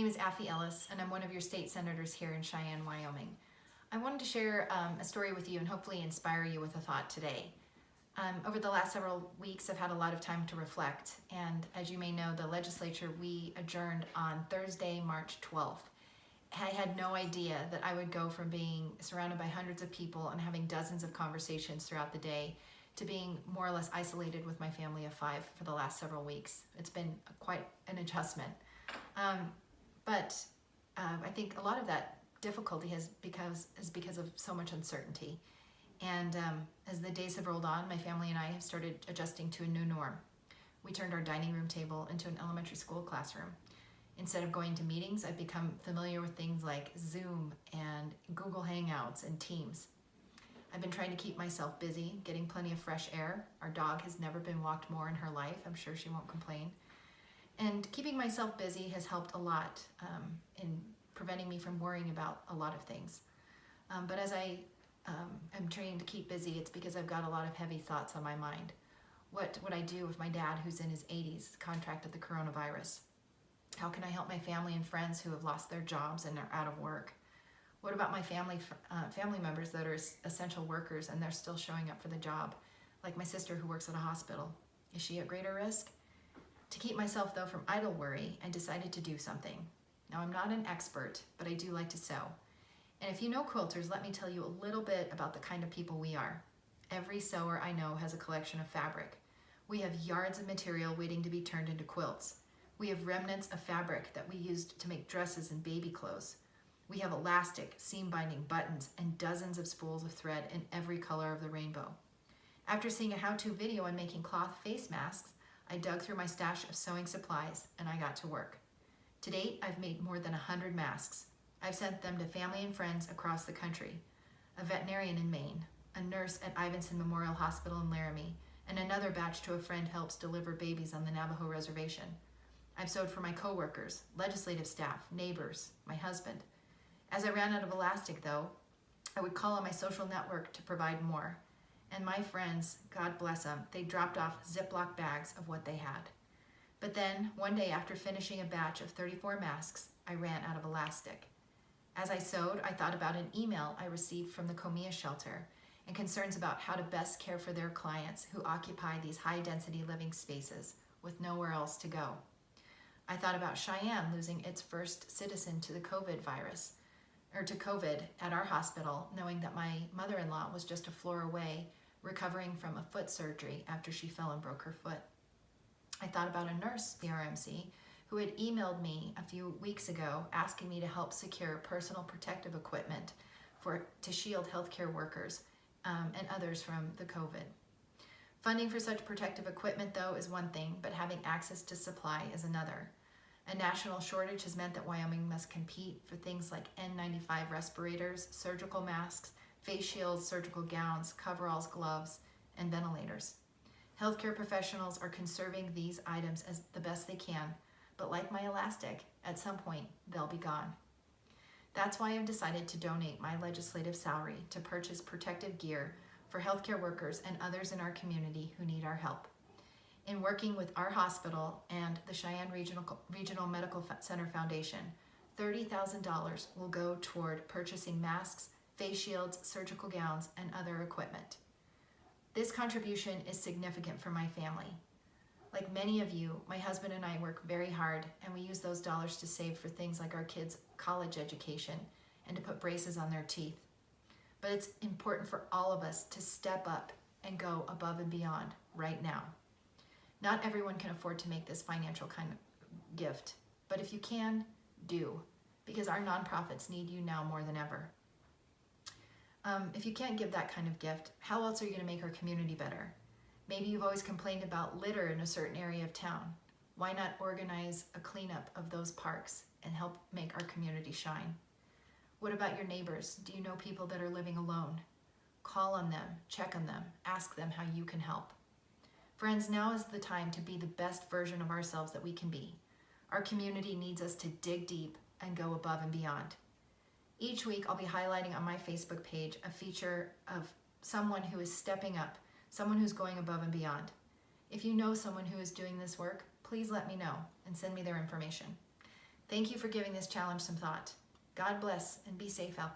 name is Ellis, and I'm one of your state senators here in Cheyenne, Wyoming. I wanted to share a story with you and hopefully inspire you with a thought today. Over the last several weeks, I've had a lot of time to reflect, and as you may know, the legislature, we adjourned on Thursday, March 12th. I had no idea that I would go from being surrounded by hundreds of people and having dozens of conversations throughout the day to being more or less isolated with my family of 5 for the last several weeks. It's been quite an adjustment. But I think a lot of that difficulty is because of so much uncertainty. And as the days have rolled on, my family and I have started adjusting to a new norm. We turned our dining room table into an elementary school classroom. Instead of going to meetings, I've become familiar with things like Zoom and Google Hangouts and Teams. I've been trying to keep myself busy, getting plenty of fresh air. Our dog has never been walked more in her life. I'm sure she won't complain. And keeping myself busy has helped a lot in preventing me from worrying about a lot of things. But as I am trying to keep busy, it's because I've got a lot of heavy thoughts on my mind. What would I do if my dad, who's in his 80s, contracted the coronavirus? How can I help my family and friends who have lost their jobs and are out of work? What about my family members that are essential workers and they're still showing up for the job, like my sister who works at a hospital? Is she at greater risk? To keep myself, though, from idle worry, I decided to do something. Now, I'm not an expert, but I do like to sew. And if you know quilters, let me tell you a little bit about the kind of people we are. Every sewer I know has a collection of fabric. We have yards of material waiting to be turned into quilts. We have remnants of fabric that we used to make dresses and baby clothes. We have elastic, seam binding, buttons, and dozens of spools of thread in every color of the rainbow. After seeing a how-to video on making cloth face masks, I dug through my stash of sewing supplies and I got to work. To date, I've made more than 100 masks. I've sent them to family and friends across the country, a veterinarian in Maine, a nurse at Ivinson Memorial Hospital in Laramie, and another batch to a friend who helps deliver babies on the Navajo Reservation. I've sewed for my coworkers, legislative staff, neighbors, my husband. As I ran out of elastic, though, I would call on my social network to provide more. And my friends, God bless them, they dropped off Ziploc bags of what they had. But then, one day after finishing a batch of 34 masks, I ran out of elastic. As I sewed, I thought about an email I received from the Comia shelter and concerns about how to best care for their clients who occupy these high-density living spaces with nowhere else to go. I thought about Cheyenne losing its first citizen to the COVID at our hospital, knowing that my mother-in-law was just a floor away, recovering from a foot surgery after she fell and broke her foot. I thought about a nurse, the RMC, who had emailed me a few weeks ago asking me to help secure personal protective equipment to shield healthcare workers and others from the COVID. Funding for such protective equipment, though, is one thing, but having access to supply is another. A national shortage has meant that Wyoming must compete for things like N95 respirators, surgical masks, face shields, surgical gowns, coveralls, gloves, and ventilators. Healthcare professionals are conserving these items as the best they can, but like my elastic, at some point they'll be gone. That's why I've decided to donate my legislative salary to purchase protective gear for healthcare workers and others in our community who need our help. In working with our hospital and the Cheyenne Regional Medical Center Foundation, $30,000 will go toward purchasing masks, face shields, surgical gowns, and other equipment. This contribution is significant for my family. Like many of you, my husband and I work very hard, and we use those dollars to save for things like our kids' college education and to put braces on their teeth. But it's important for all of us to step up and go above and beyond right now. Not everyone can afford to make this financial kind of gift, but if you can, do, because our nonprofits need you now more than ever. If you can't give that kind of gift, how else are you going to make our community better? Maybe you've always complained about litter in a certain area of town. Why not organize a cleanup of those parks and help make our community shine? What about your neighbors? Do you know people that are living alone? Call on them, check on them, ask them how you can help. Friends, now is the time to be the best version of ourselves that we can be. Our community needs us to dig deep and go above and beyond. Each week, I'll be highlighting on my Facebook page a feature of someone who is stepping up, someone who's going above and beyond. If you know someone who is doing this work, please let me know and send me their information. Thank you for giving this challenge some thought. God bless and be safe out there.